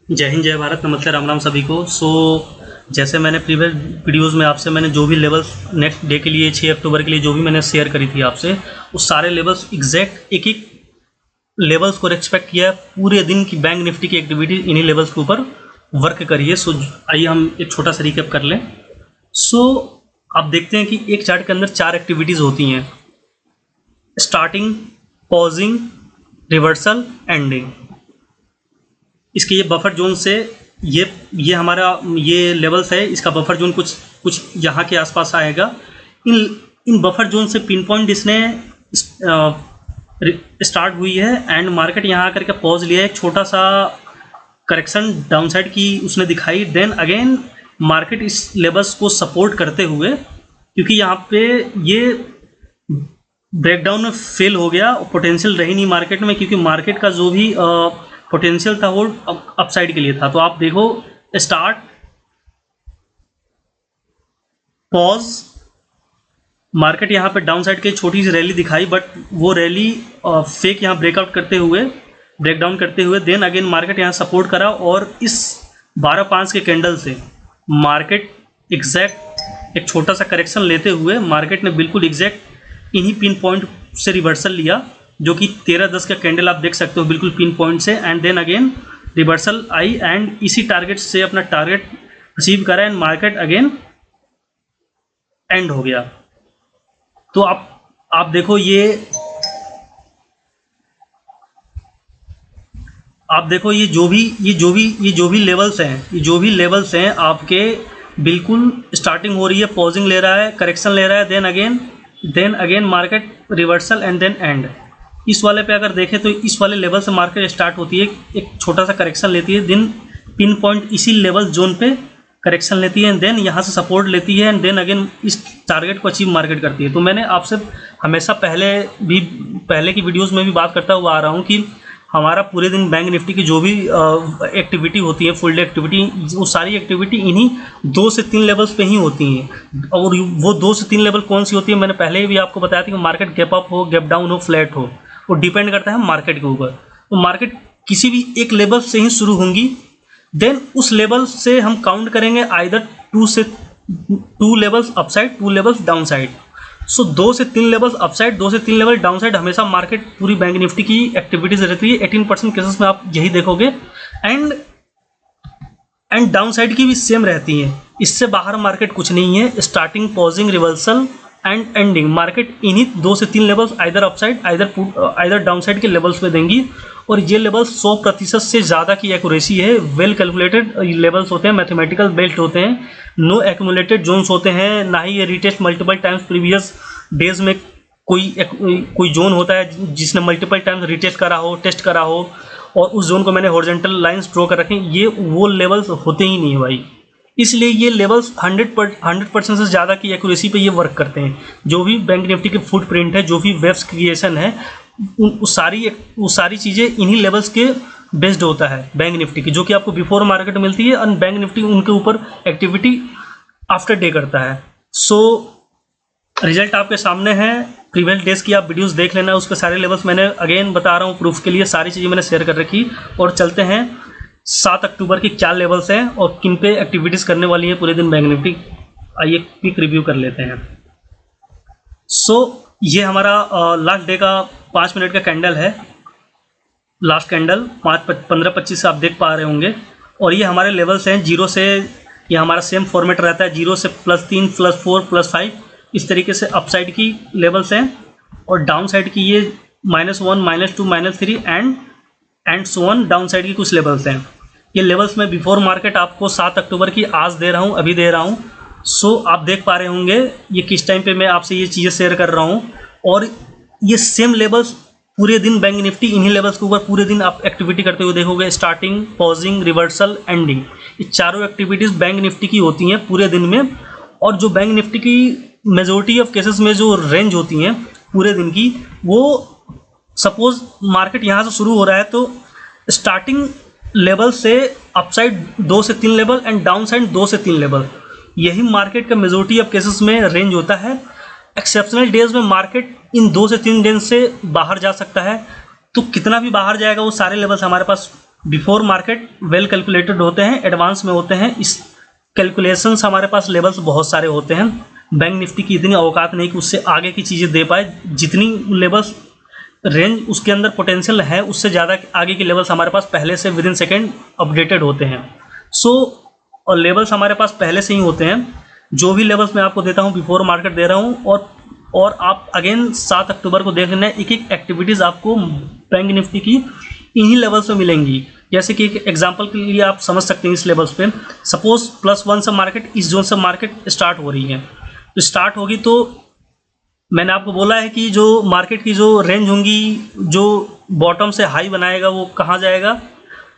जय हिंद, जय भारत, नमस्ते, राम राम सभी को। जैसे मैंने प्रीवियस वीडियोस में आपसे मैंने जो भी लेवल्स नेक्स्ट डे के लिए 6 अक्टूबर के लिए जो भी मैंने शेयर करी थी आपसे, उस सारे लेवल्स एग्जैक्ट एक एक लेवल्स को रेस्पेक्ट किया है। पूरे दिन की बैंक निफ्टी की एक्टिविटी इन्हीं लेवल्स के ऊपर वर्क करिए। आइए हम एक छोटा सा रिकैप कर लें। आप देखते हैं कि एक चार्ट के अंदर 4 एक्टिविटीज़ होती हैं: स्टार्टिंग, पॉजिंग, रिवर्सल, एंडिंग। इसके ये बफर जोन से ये हमारा ये लेवल्स है, इसका बफर जोन कुछ यहाँ के आसपास आएगा। इन बफर जोन से पिन पॉइंट इसने स्टार्ट हुई है एंड मार्केट यहाँ आकर के पॉज लिया है। एक छोटा सा करेक्शन डाउनसाइड की उसने दिखाई, देन अगेन मार्केट इस लेवल्स को सपोर्ट करते हुए, क्योंकि यहाँ पे ये ब्रेकडाउन में फेल हो गया, पोटेंशियल रही नहीं मार्केट में, क्योंकि मार्केट का जो भी पोटेंशियल था वो अपसाइड के लिए था। तो आप देखो, स्टार्ट, पॉज, मार्केट यहाँ पे डाउन साइड की छोटी सी रैली दिखाई, बट वो रैली फेक यहाँ ब्रेकआउट करते हुए, ब्रेकडाउन करते हुए, देन अगेन मार्केट यहाँ सपोर्ट करा और इस 12-5 के कैंडल से मार्केट एग्जैक्ट एक छोटा सा करेक्शन लेते हुए मार्केट ने बिल्कुल एग्जैक्ट इन्हीं पिन पॉइंट से रिवर्सल लिया, जो कि 13-10 का कैंडल आप देख सकते हो बिल्कुल पिन पॉइंट से, एंड देन अगेन रिवर्सल आई एंड इसी टारगेट से अपना टारगेट अचीव करा एंड मार्केट अगेन एंड हो गया। तो आप देखो ये जो भी लेवल्स हैं आपके, बिल्कुल स्टार्टिंग हो रही है, पॉजिंग ले रहा है, करेक्शन ले रहा है, then again market reversal and then end. इस वाले पे अगर देखें तो इस वाले लेवल से मार्केट स्टार्ट होती है, एक छोटा सा करेक्शन लेती है, देन पिन पॉइंट इसी लेवल जोन पे करेक्शन लेती है, देन यहाँ से सपोर्ट लेती है एंड देन अगेन इस टारगेट को अचीव मार्केट करती है। तो मैंने आपसे हमेशा पहले की वीडियोस में भी बात करता हुआ आ रहा हूँ कि हमारा पूरे दिन बैंक निफ्टी की जो भी एक्टिविटी होती है, फुल डे एक्टिविटी, वो सारी एक्टिविटी इन्हीं 2 से 3 लेवल्स पे ही होती हैं। और वो 2 से 3 लेवल कौन सी होती है, मैंने पहले भी आपको बताया था कि मार्केट गैप अप हो, गैप डाउन हो, फ्लैट हो, वो डिपेंड करता है मार्केट के ऊपर। तो मार्केट किसी भी एक लेवल से ही शुरू होंगी, देन उस लेवल से हम काउंट करेंगे either 2 levels upside, 2 levels down side. 2 से 3 लेवल्स अपसाइड, 2 से 3 लेवल डाउन साइड हमेशा मार्केट पूरी बैंक निफ्टी की एक्टिविटीज रहती है। 18% केसेस में आप यही देखोगे, एंड डाउन साइड की भी सेम रहती है। इससे बाहर मार्केट कुछ नहीं है। Starting, pausing, reversal and ending, market इन्हीं 2 से 3 levels either upside either down side के लेवल्स पे देंगी। और ये लेवल्स 100% से ज़्यादा की एक्यूरेसी है। वेल कैलकुलेटेड लेवल्स होते हैं, मैथमेटिकल बेल्ट होते हैं, नो एक्यूमुलेटेड जोन्स होते हैं, ना ही ये retest multiple times previous days में कोई जोन होता है जिसने मल्टीपल टाइम्स रीटेस्ट करा हो, टेस्ट करा हो और उस जोन को मैंने हॉरिजॉन्टल लाइंस ड्रॉ कर रखे हैं। ये वो लेवल्स होते ही नहीं है भाई। इसलिए ये लेवल्स 100% से ज़्यादा की एक्यूरेसी पे ये वर्क करते हैं। जो भी बैंक निफ्टी के फुटप्रिंट है, जो भी वेब्स क्रिएशन है, वो सारी चीज़ें इन्हीं लेवल्स के बेस्ड होता है बैंक निफ्टी की, जो कि आपको बिफोर मार्केट मिलती है, और बैंक निफ्टी उनके ऊपर एक्टिविटी आफ्टर डे करता है। रिजल्ट आपके सामने है। प्रीवियस डेज की आप वीडियोस देख लेना, उसके सारे लेवल्स मैंने अगेन बता रहा हूँ प्रूफ के लिए, सारी चीज़ें मैंने शेयर कर रखी। और चलते हैं 7 अक्टूबर की क्या लेवल्स हैं और किन पे एक्टिविटीज़ करने वाली है पूरे दिन बैंक निफ्टी। आइए क्विक रिव्यू कर लेते हैं। ये हमारा लास्ट डे का 5 मिनट का कैंडल है। लास्ट कैंडल 15-25 से आप देख पा रहे होंगे। और ये हमारे लेवल्स हैं 0 से, ये हमारा सेम फॉर्मेट रहता है, 0 से +3, +4, +5, इस तरीके से अपसाइड की लेवल्स हैं। और डाउन साइड की ये -1, -2, -3 and so on, down side की कुछ लेवल्स हैं। ये लेवल्स मैं बिफोर मार्केट आपको 7 अक्टूबर की आज दे रहा हूँ, अभी दे रहा हूँ। आप देख पा रहे होंगे ये किस टाइम पे मैं आपसे ये चीज़ें शेयर कर रहा हूँ। और ये सेम लेवल्स पूरे दिन बैंक निफ्टी इन्हीं लेवल्स के ऊपर पूरे दिन आप एक्टिविटी करते हुए देखोगे। स्टार्टिंग, पॉजिंग, रिवर्सल, एंडिंग, ये चारों एक्टिविटीज़ बैंक निफ्टी की होती हैं पूरे दिन में। और जो बैंक निफ्टी की मेजोरिटी ऑफ केसेस में जो रेंज होती हैं पूरे दिन की, वो सपोज मार्केट यहाँ से शुरू हो रहा है तो स्टार्टिंग लेवल से अपसाइड 2 से 3 लेवल एंड डाउन साइड 2 से 3 लेवल, यही मार्केट का मेजोरिटी ऑफ केसेस में रेंज होता है। एक्सेप्शनल डेज में मार्केट इन 2 से 3 दिन से बाहर जा सकता है, तो कितना भी बाहर जाएगा वो सारे लेवल्स हमारे पास बिफोर मार्केट वेल कैलकुलेटेड होते हैं, एडवांस में होते हैं। इस कैलकुलेशंस हमारे पास लेवल्स बहुत सारे होते हैं। बैंक निफ्टी की इतनी औकात नहीं कि उससे आगे की चीज़ें दे पाए। जितनी लेवल्स रेंज उसके अंदर पोटेंशियल है, उससे ज़्यादा आगे के लेवल्स हमारे पास पहले से विद इन सेकेंड अपडेटेड होते हैं। और लेवल्स हमारे पास पहले से ही होते हैं। जो भी लेवल्स मैं आपको देता हूँ बिफोर मार्केट दे रहा हूँ, और आप अगेन 7 अक्टूबर को देख लेना, एक एक एक्टिविटीज़ आपको बैंक निफ्टी की इन्हीं लेवल्स पे मिलेंगी। जैसे कि एक एग्जांपल के लिए आप समझ सकते हैं इस लेवल्स पे, सपोज +1 से मार्केट, इस जोन से मार्केट स्टार्ट हो रही है, तो स्टार्ट होगी तो मैंने आपको बोला है कि जो मार्केट की जो रेंज होंगी, जो बॉटम से हाई बनाएगा वो कहाँ जाएगा,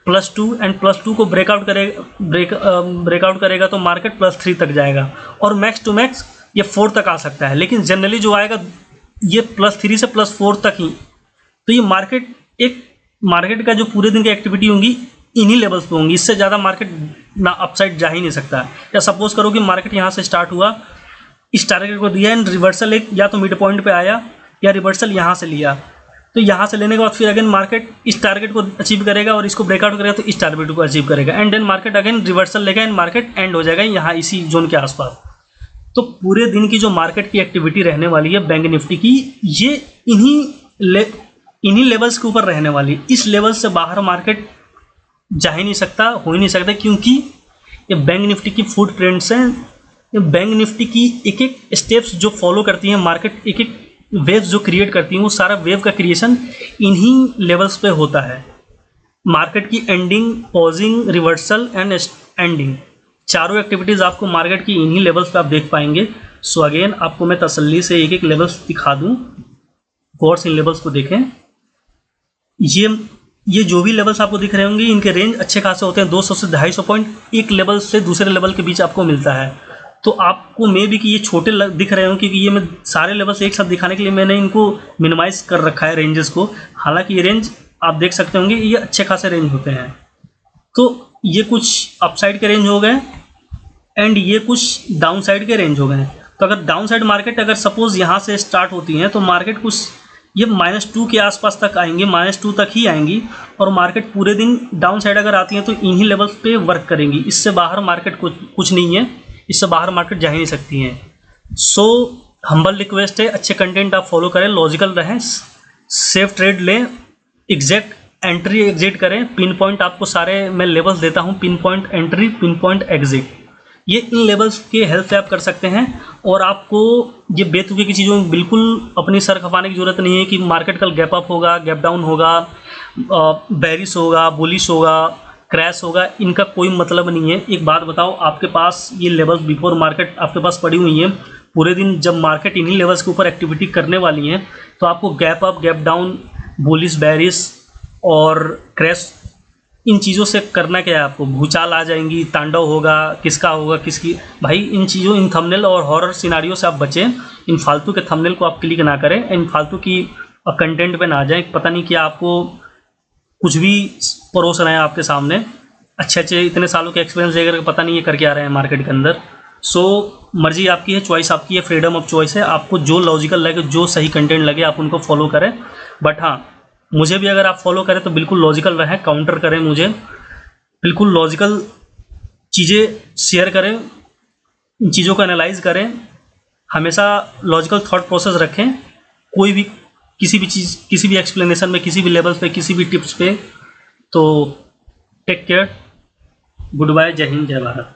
+2, एंड +2 को ब्रेकआउट करेगा तो मार्केट +3 तक जाएगा, और मैक्स टू मैक्स ये 4 तक आ सकता है। लेकिन जनरली जो आएगा ये +3 से +4 तक ही। तो ये मार्केट का जो पूरे दिन की एक्टिविटी होंगी इन्हीं लेवल्स पे होंगी, इससे ज़्यादा मार्केट ना अपसाइड जा ही नहीं सकता। या सपोज करो कि मार्केट यहाँ से स्टार्ट हुआ, इस टारगेट को दिया एंड रिवर्सल एक या तो मिड पॉइंट पे आया या रिवर्सल यहाँ से लिया, तो यहाँ से लेने के बाद फिर अगेन मार्केट इस टारगेट को अचीव करेगा और इसको ब्रेकआउट करेगा तो इस टारगेट को अचीव करेगा, and then market again reversal लेगा एंड मार्केट एंड हो जाएगा यहाँ इसी जोन के आसपास। तो पूरे दिन की जो मार्केट की एक्टिविटी रहने वाली है बैंक निफ्टी की, ये इन्हीं लेवल्स के ऊपर रहने वाली है। इस लेवल से बाहर मार्केट जा ही नहीं सकता, हो ही नहीं सकता, क्योंकि ये बैंक निफ्टी की फुट प्रिंट्स हैं। ये बैंक निफ्टी की एक एक स्टेप्स जो फॉलो करती हैं मार्केट, एक एक वेव्स जो क्रिएट करती हैं, वो सारा वेव का क्रिएशन इन्हीं लेवल्स पे होता है। मार्केट की ending, pausing, reversal and ending, चारों एक्टिविटीज़ आपको मार्केट की इन्हीं लेवल्स पे आप देख पाएंगे। सो अगेन आपको मैं तसल्ली से एक एक लेवल्स दिखा दूँ, गौर से इन लेवल्स को देखें। ये जो भी लेवल्स आपको दिख रहे होंगे, इनके रेंज अच्छे खासे होते हैं, 200 से 250 पॉइंट एक लेवल से दूसरे लेवल के बीच आपको मिलता है। तो आपको मे भी कि ये छोटे दिख रहे हो, क्योंकि ये मैं सारे लेवल्स एक साथ दिखाने के लिए मैंने इनको मिनिमाइज कर रखा है रेंजेस को। हालांकि ये रेंज आप देख सकते होंगे, ये अच्छे खासे रेंज होते हैं। तो ये कुछ अपसाइड के रेंज हो गए एंड ये कुछ डाउन साइड के रेंज हो गए। तो अगर डाउन साइड मार्केट अगर सपोज यहाँ से स्टार्ट होती है तो मार्केट कुछ ये -2 के आसपास तक आएंगे, -2 तक ही आएंगी, और मार्केट पूरे दिन डाउन साइड अगर आती है तो इन्हीं लेवल्स पे वर्क करेंगी। इससे बाहर मार्केट कुछ नहीं है, इससे बाहर मार्केट जा ही नहीं सकती है। सो हम्बल रिक्वेस्ट है, अच्छे कंटेंट आप फॉलो करें, लॉजिकल रहें, सेफ ट्रेड लें, एग्जैक्ट एंट्री एग्जिट करें। पिन पॉइंट आपको सारे मैं लेवल्स देता हूँ, pin point entry, pin point exit, ये इन लेवल्स के हेल्प से आप कर सकते हैं। और आपको ये बेतुके की चीज़ों में बिल्कुल अपनी सर खपाने की ज़रूरत नहीं है कि मार्केट कल गैप अप होगा, गैप डाउन होगा, बेरिश होगा, बुलिश होगा, क्रैश होगा, इनका कोई मतलब नहीं है। एक बात बताओ, आपके पास ये लेवल्स बिफोर मार्केट आपके पास पड़ी हुई हैं, पूरे दिन जब मार्केट इन्हीं लेवल्स के ऊपर एक्टिविटी करने वाली है, तो आपको gap up, gap down, bullish, bearish और क्रैश, इन चीज़ों से करना क्या है आपको? भूचाल आ जाएंगी, तांडव होगा, किसका होगा किसकी, भाई इन चीज़ों, इन थंबनेल और हॉरर सिनारियो से आप बचें। इन फालतू के थंबनेल को आप क्लिक ना करें, इन फालतू की कंटेंट पे ना जाएं। पता नहीं क्या आपको कुछ भी परोस रहे हैं आपके सामने, अच्छे इतने सालों के एक्सपीरियंस लेकर पता नहीं ये करके आ रहे हैं मार्केट के अंदर। सो मर्जी आपकी है, चॉइस आपकी है, फ्रीडम ऑफ चॉइस है, आपको जो लॉजिकल लगे, जो सही कंटेंट लगे आप उनको फॉलो करें। बट हाँ, मुझे भी अगर आप फॉलो करें तो बिल्कुल लॉजिकल रहें, काउंटर करें मुझे, बिल्कुल लॉजिकल चीज़ें शेयर करें, इन चीज़ों को एनालाइज करें, हमेशा लॉजिकल थॉट प्रोसेस रखें। कोई भी किसी भी चीज़, किसी भी एक्सप्लेनेशन में, किसी भी लेवल पे, किसी भी टिप्स पे। तो टेक केयर, गुड बाय, जय हिंद, जय भारत।